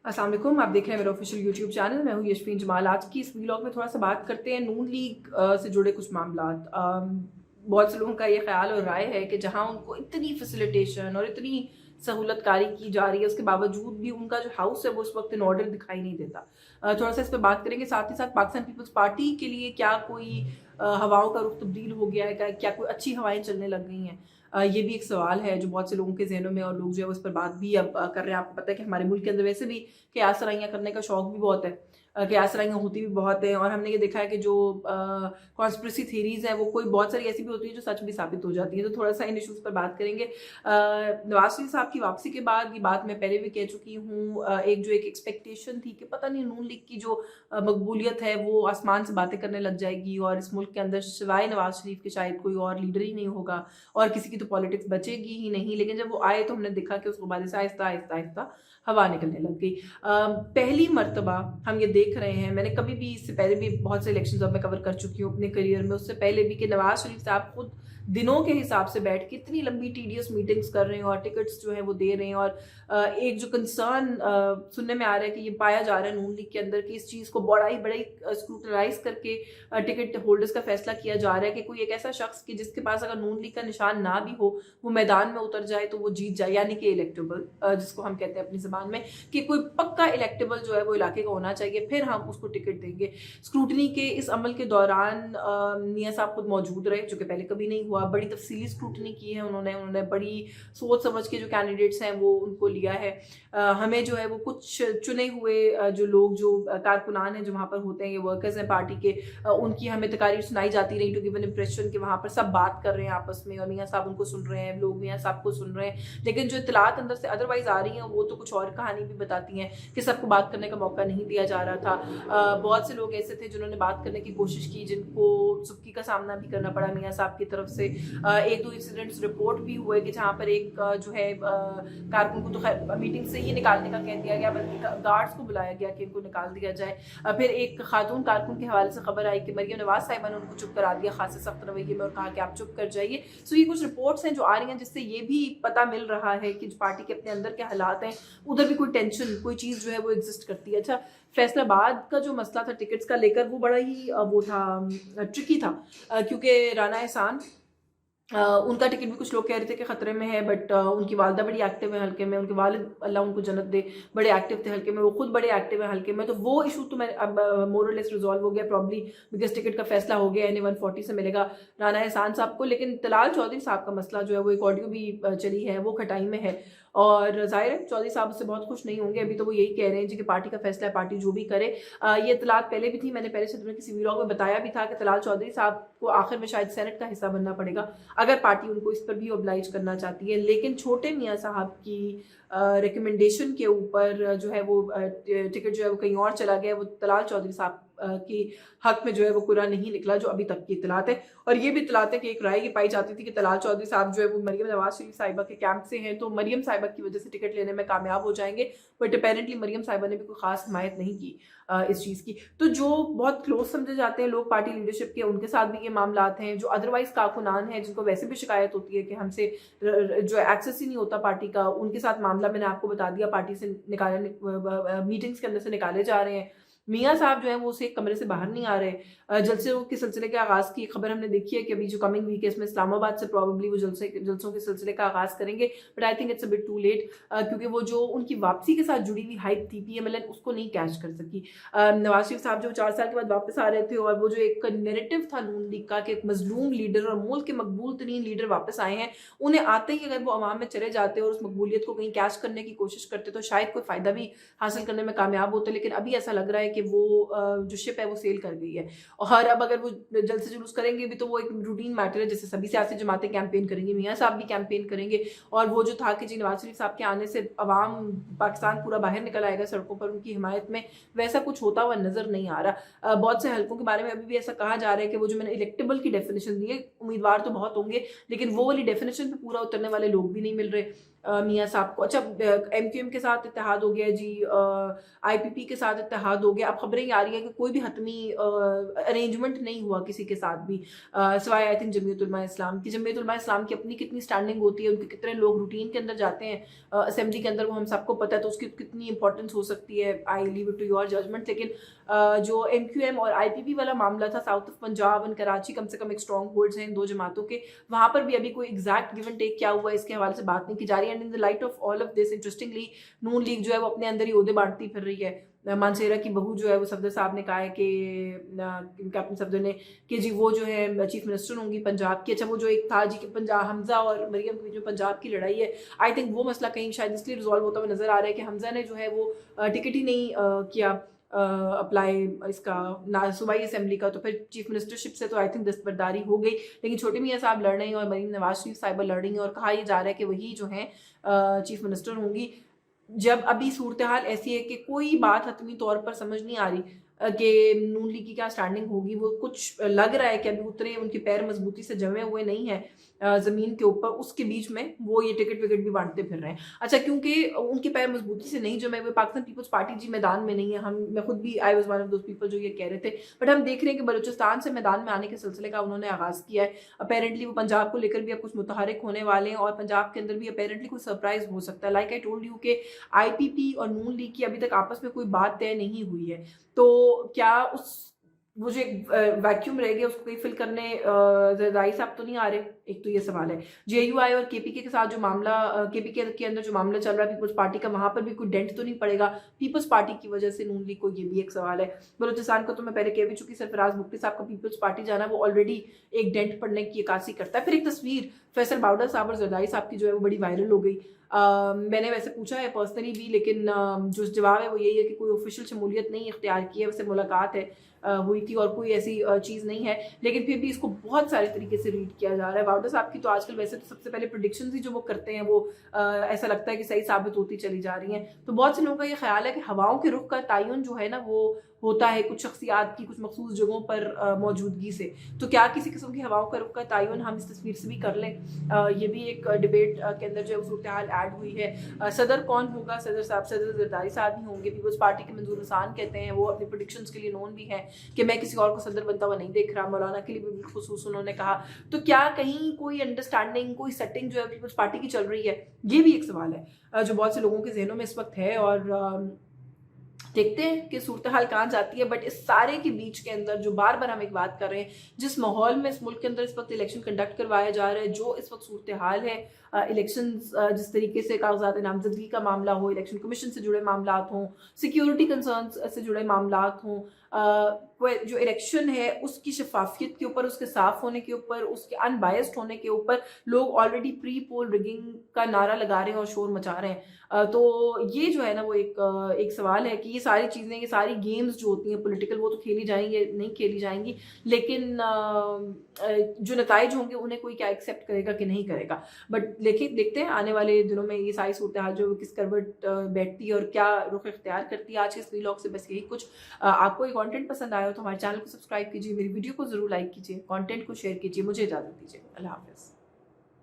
अस्सलाम वालेकुम, आप देख रहे हैं मेरा ऑफिशियल यूट्यूब चैनल। मैं हूँ यशवीन जमाल। आज की इस व्लॉग में थोड़ा सा बात करते हैं नून लीग से जुड़े कुछ मामलात। बहुत से लोगों का ये ख्याल और राय है कि जहाँ उनको इतनी फैसिलिटेशन और इतनी सहूलतकारी की जा रही है, उसके बावजूद भी उनका जो हाउस है वो इस वक्त इन ऑर्डर दिखाई नहीं देता। थोड़ा सा इस पर बात करेंगे। साथ ही साथ पाकिस्तान पीपल्स पार्टी के लिए क्या कोई हवाओं का रुख तब्दील हो गया है, क्या कोई अच्छी हवाएं चलने लग गई हैं? ये भी एक सवाल है जो बहुत से लोगों के जहनों में, और लोग जो है उस पर बात भी अब कर रहे हैं। आपको पता है कि हमारे मुल्क के अंदर वैसे भी क़यास सराइयाँ करने का शौक भी बहुत है, क़यास सराइयाँ होती भी बहुत है, और हमने ये देखा है कि जो कॉन्स्पिरेसी थीरीज हैं वो कोई बहुत सारी ऐसी भी होती है जो सच भी साबित हो जाती है। तो थोड़ा सा इन इशूज़ पर बात करेंगे। नवाज शरीफ साहब की वापसी के बाद, ये बात मैं पहले भी कह चुकी हूँ, एक एक्सपेक्टेशन थी कि पता नहीं नून लीग की जो मकबूलियत है वो आसमान से बातें करने लग जाएगी और इस मुल्क के अंदर सिवाय नवाज शरीफ के शायद कोई और लीडर ही नहीं होगा और किसी की तो पॉलिटिक्स बचेगी ही नहीं। लेकिन जब वो आए तो हमने देखा कि उसके बाद से आहिस्ता आहिस्ता आहिस्ता हवा निकलने लग गई। पहली मर्तबा हम ये देख रहे हैं, मैंने कभी भी इससे पहले भी बहुत से इलेक्शंस अब मैं कवर कर चुकी हूँ अपने करियर में, उससे पहले भी, कि नवाज शरीफ साहब खुद दिनों के हिसाब से बैठ के इतनी लंबी टीडियस मीटिंग्स कर रहे हैं और टिकट्स जो है वो दे रहे हैं। और एक जो कंसर्न सुनने में आ रहा है कि ये पाया जा रहा है नून लीग के अंदर कि इस चीज़ को बड़ा ही स्क्रूटनाइज करके टिकट होल्डर्स का फैसला किया जा रहा है कि कोई एक ऐसा शख्स कि जिसके पास अगर नून लीग का निशान ना भी हो, वो मैदान में उतर जाए तो वो जीत जाए, यानी कि इलेक्टेबल, जिसको हम कहते हैं अपनी ज़बान में, कि कोई पक्का इलेक्टेबल जो है वो इलाके का होना चाहिए, फिर हम उसको टिकट देंगे। स्क्रूटनी के इस अमल के दौरान मियाँ साहब खुद मौजूद रहे, जो कि पहले कभी नहीं हुआ। बड़ी तफसीली स्क्रूटनी की है उन्होंने बड़ी सोच समझ के जो कैंडिडेट्स हैं वो उनको लिया है। हमें जो है वो कुछ चुने हुए जो लोग, जो कारकुनान हैं जो वहाँ पर होते हैं, ये वर्कर्स हैं पार्टी के, उनकी हमें तकारीर सुनाई जाती रही टू गिव एन इम्प्रेशन कि वहाँ पर सब बात कर रहे हैं आपस में और मियाँ साहब उनको सुन रहे हैं, लोग मियाँ साहब को सुन रहे हैं। लेकिन जो इतलात अंदर से अदरवाइज आ रही हैं वो तो कुछ और कहानी भी बताती हैं कि सबको बात करने का मौका नहीं दिया जा रहा था। बहुत से लोग ऐसे थे जिन्होंने बात करने की कोशिश की, जिनको सुक्की का सामना भी करना पड़ा मियाँ साहब की तरफ से। एक दो इंसिडेंट्स रिपोर्ट भी हुए कि जहाँ पर एक जो है कारकुन को तो खैर मीटिंग से ही निकालने का कह दिया गया, बल्कि गार्ड्स को बुलाया गया कि इनको निकाल दिया जाए। फिर एक खातून कारकुन के हवाले से खबर आई कि मरियम नवाज साहिबा ने उनको चुप करा दिया खासे सख्त रवैये में और कहा कि आप चुप कर जाइए। सो ये कुछ रिपोर्ट्स हैं जो आ रही हैं जिससे ये भी पता मिल रहा है कि जो पार्टी के अपने अंदर के हालात हैं, उधर भी कोई टेंशन, कोई चीज़ जो है वो एग्जिस्ट करती है। अच्छा, फैसलाबाद का जो मसला था टिकट्स का लेकर, वो बड़ा ही वो था, ट्रिकी था, क्योंकि राना एहसान, उनका टिकट भी कुछ लोग कह रहे थे कि खतरे में है, बट उनकी वालदा बड़ी एक्टिव है हल्के में, उनके वालिद अल्लाह उनको जन्नत दे बड़े एक्टिव थे हल्के में, वो खुद बड़े एक्टिव है हल्के में। तो वो इशू तो मैं अब मोर और लेस रिजॉल्व हो गया प्रॉब्ली, बिकॉज टिकट का फैसला हो गया, यानी 140 से मिलेगा राना एहसान साहब को। लेकिन तलाल चौधरी साहब का मसला जो है वो, एक ऑडियो भी चली है, वो खटाई में है, और ज़ाहिर है चौधरी साहब उससे बहुत खुश नहीं होंगे। अभी तो वो यही कह रहे हैं जी कि पार्टी का फैसला है, पार्टी जो भी करे। ये इतलात पहले भी थी, मैंने पहले से तुम्हें किसी व्लॉग में बताया भी था कि तलाल चौधरी साहब को आखिर में शायद सेनेट का हिस्सा बनना पड़ेगा अगर पार्टी उनको इस पर भी ऑब्लाइज करना चाहती है। लेकिन छोटे मियाँ साहब की रिकमेंडेशन के ऊपर जो है वो टिकट जो है वो कहीं और चला गया, वो तलाल चौधरी साहब की हक में जो है वो पूरा नहीं निकला, जो अभी तक की इतलात है। और ये भी इतलात है कि एक राय ये पाई जाती थी कि तलाल चौधरी साहब जो है वो मरियम नवाज शरीफ साहिबा के कैंप से हैं, तो मरियम साहिबा की वजह से टिकट लेने में कामयाब हो जाएंगे। बट अपेरेंटली मरियम साहिबा ने भी कोई खास हिमायत नहीं की इस चीज़ की। तो जो बहुत क्लोज समझे जाते हैं लोग पार्टी लीडरशिप के, उनके साथ भी ये मामलात हैं। जो अदरवाइज कारकुनान हैं, जिनको वैसे भी शिकायत होती है कि हमसे जो एक्सेस ही नहीं होता पार्टी का, उनके साथ मामला मैंने आपको बता दिया, पार्टी से निकाले, मीटिंग्स के अंदर से निकाले जा रहे हैं। मियाँ साहब जो है वो उसे एक कमरे से बाहर नहीं आ रहे। जलसों के सिलसिले के आगाज़ की खबर हमने देखी है कि अभी जो कमिंग वीक है इसमें इस्लामाबाद से प्रॉबेबली वो जलसों के सिलसिले का आगाज़ करेंगे, but I think it's a bit too late, क्योंकि वो जो उनकी वापसी के साथ जुड़ी हुई हाइप थी PMLN, उसको नहीं कैच कर सकी। नवाज शरीफ साहब जो 4 साल के बाद वापस आ रहे थे, और वो जो एक नैरेटिव था नून लीग का कि एक मजलूम लीडर और मुल्क के मकबूल तरीन लीडर वापस आए हैं, उन्हें आते ही अगर वो अवाम में चले जाते और उस मकबूलियत को कहीं कैच करने की कोशिश करते तो शायद कोई फ़ायदा भी हासिल करने में कामयाब होते। लेकिन अभी ऐसा लग रहा है कि वो जो शिप है वो सेल कर गई है, और अब अगर वो जल्द से जुलूस करेंगे भी तो वो एक रूटीन मैटर है, जैसे सभी सियासी जमातें कैंपेन करेंगी, मियाँ साहब भी कैंपेन करेंगे। और वो जो था कि जी नवाज शरीफ साहब के आने से अवाम, पाकिस्तान पूरा बाहर निकल आएगा सड़कों पर उनकी हिमायत में, वैसा कुछ होता हुआ नजर नहीं आ रहा। बहुत से हल्कों के बारे में अभी भी ऐसा कहा जा रहा है कि वो जो मैंने इलेक्टेबल की डेफिनेशन दी है, उम्मीदवार तो बहुत होंगे लेकिन वो वाली डेफिनेशन पे पूरा उतरने वाले लोग भी नहीं मिल रहे। मियाँ साहब को। अच्छा, MQM के साथ इत्तेहाद हो गया जी, IPP के साथ इत्तेहाद हो गया। अब खबरें आ रही हैं कि कोई भी हतमी अरेंजमेंट नहीं हुआ किसी के साथ भी, सिवाय आई थिंक जमीयत उलमा इस्लाम की। जमीयत उलमा इस्लाम की अपनी कितनी स्टैंडिंग होती है, उनके कितने लोग रूटीन के अंदर जाते हैं असेंबली के अंदर, वो हम सबको पता है, तो उसकी कितनी इंपॉर्टेंस हो सकती है, I leave it to your judgement. लेकिन जो MQM और IPP वाला मामला था, south of Punjab and Karachi कम से कम एक स्ट्रॉन्ग होल्ड्स हैं इन दो जमातों के, वहाँ पर भी अभी कोई एग्जैक्ट गिव एंड टेक क्या हुआ इसके हवाले से बात नहीं की जा रही है। And in the light of all of this, interestingly Noon league जो है वो अपने अंदर ही ओहदे बांटती फिर रही है। मानसेरा की बहू जो है वो सफदर साहब ने कहा है कि कैप्टन सफदर ने कि जी वो जो है चीफ मिनिस्टर होंगी पंजाब की। अच्छा, वो जो एक था जी कि पंजाब हमजा और मरियम के बीच में पंजाब की लड़ाई है, आई थिंक वो मसला कहीं शायद इसलिए रिजॉल्व होता हुआ नजर आ रहा है कि हमजा ने जो है वो टिकट ही नहीं किया अप्लाई इसका ना सूबाई असेंबली का, तो फिर चीफ मिनिस्टरशिप से तो आई थिंक दस्तबरदारी हो गई। लेकिन छोटी मियाँ साहब लड़ रही हैं और मरीम नवाज शरीफ साहिबा लड़ रही हैं, और कहा यह जा रहा है कि वही जो है चीफ मिनिस्टर होंगी। जब अभी सूरत हाल ऐसी है कि कोई बात हतमी तौर पर समझ नहीं आ रही कि नून लीग की क्या स्टैंडिंग होगी, वो कुछ लग रहा है कि अभी उतरे उनके पैर मजबूती से जमे हुए नहीं है ज़मीन के ऊपर, उसके बीच में वो ये टिकट विकेट भी बांटते फिर रहे हैं। अच्छा, क्योंकि उनके पैर मजबूती से नहीं जमे हुए, पाकिस्तान पीपल्स पार्टी जी मैदान में नहीं है। मैं खुद भी I was one of those people जो ये कह रहे थे, बट हम देख रहे हैं कि बलूचिस्तान से मैदान में आने के सिलसिले का उन्होंने आगाज़ किया है। अपेरेंटली वो पंजाब को लेकर भी अब कुछ मुतहरिक होने वाले हैं, और पंजाब के अंदर भी अपेरेंटली कुछ सरप्राइज हो सकता है। लाइक आई टोल्ड यू कि IPP और नून लीग की अभी तक आपस में कोई बात तय नहीं हुई है, तो क्या वो जो एक वैक्यूम रह गया उसको कहीं फिल करने जरदारी साहब तो नहीं आ रहे? एक तो ये सवाल है। JUI और KPK के साथ जो मामला, KPK के अंदर जो मामला चल रहा है पीपल्स पार्टी का, वहां पर भी कोई डेंट तो नहीं पड़ेगा पीपल्स पार्टी की वजह से नून लीग को? ये भी एक सवाल है। बलूचिस्तान को तो मैं पहले कह भी चुकी, सरफराज मुफ्ती साहब का पीपल्स पार्टी जाना वो ऑलरेडी एक डेंट पड़ने की अक्कासी करता है। फिर एक तस्वीर फैसल बाउडा साहब और जरदारी साहब की जो है वो बड़ी वायरल हो गई। मैंने वैसे पूछा है पर्सनली भी, लेकिन जो जवाब है वो यही है कि कोई ऑफिशियल शमूलियत नहीं इख्तियार की है, वैसे मुलाकात है हुई थी और कोई ऐसी चीज़ नहीं है, लेकिन फिर भी इसको बहुत सारे तरीके से रीड किया जा रहा है। बाउडा साहब की तो आजकल वैसे तो सबसे पहले प्रेडिक्शंस ही जो वो करते हैं वो ऐसा लगता है कि सही साबित होती चली जा रही हैं। तो बहुत से लोगों का ये ख्याल है कि हवाओं के रुख का तयन जो है ना वो होता है कुछ शख्सियात की कुछ मखसूस जगहों पर मौजूदगी से। तो क्या किसी किस्म की हवाओं का रुख का तयन हम इस तस्वीर से भी कर लें? ये भी एक डिबेट के अंदर जो सूरत हाल ऐड हुई है। सदर कौन होगा? सदर साहब, सदर जरदारी साहब ही होंगे। पीपल्स पार्टी के मंजूर हसन कहते हैं, वो अपनी प्रेडिक्शंस के लिए नोन भी हैं कि मैं किसी और को सदर बनता हुआ नहीं देख रहा। मौलाना के लिए भी बिलखुसूस उन्होंने कहा। तो क्या कहीं कोई अंडरस्टैंडिंग, कोई सेटिंग जो है पीपल्स पार्टी की चल रही है? ये भी एक सवाल है जो बहुत से लोगों के जहनों में इस वक्त है, और देखते हैं कि सूरत हाल कहाँ जाती है। बट इस सारे के बीच के अंदर जो बार बार हम एक बात कर रहे हैं, जिस माहौल में इस मुल्क के अंदर इस वक्त इलेक्शन कंडक्ट करवाया जा रहा है, जो इस वक्त सूरत हाल है, इलेक्शंस जिस तरीके से कागजात नामजदगी का मामला हो, इलेक्शन कमीशन से जुड़े मामला हों, सिक्योरिटी कंसर्न्स से जुड़े मामला हों, जो इलेक्शन है उसकी शफाफियत के ऊपर, उसके साफ होने के ऊपर, उसके अनबायस्ड होने के ऊपर लोग ऑलरेडी प्री पोल रिगिंग का नारा लगा रहे हैं और शोर मचा रहे हैं। तो ये जो है ना वो एक सवाल है कि ये सारी चीज़ें, ये सारी गेम्स जो होती हैं पॉलिटिकल, वो तो खेली जाएंगी नहीं खेली जाएंगी, लेकिन जो नताइज होंगे उन्हें कोई क्या एक्सेप्ट करेगा कि नहीं करेगा। बट देखते हैं आने वाले दिनों में ये सारी सूरत हाल जो किस करवट बैठती है और क्या रुख इख्तियार करती है। आज के इस व्लॉग से बस यही कुछ। आपको ये कंटेंट पसंद आया तो हमारे चैनल को सब्सक्राइब कीजिए, मेरी वीडियो को जरूर लाइक कीजिए, कंटेंट को शेयर कीजिए। मुझे इजाजत दीजिए, अल्लाह हाफिज़।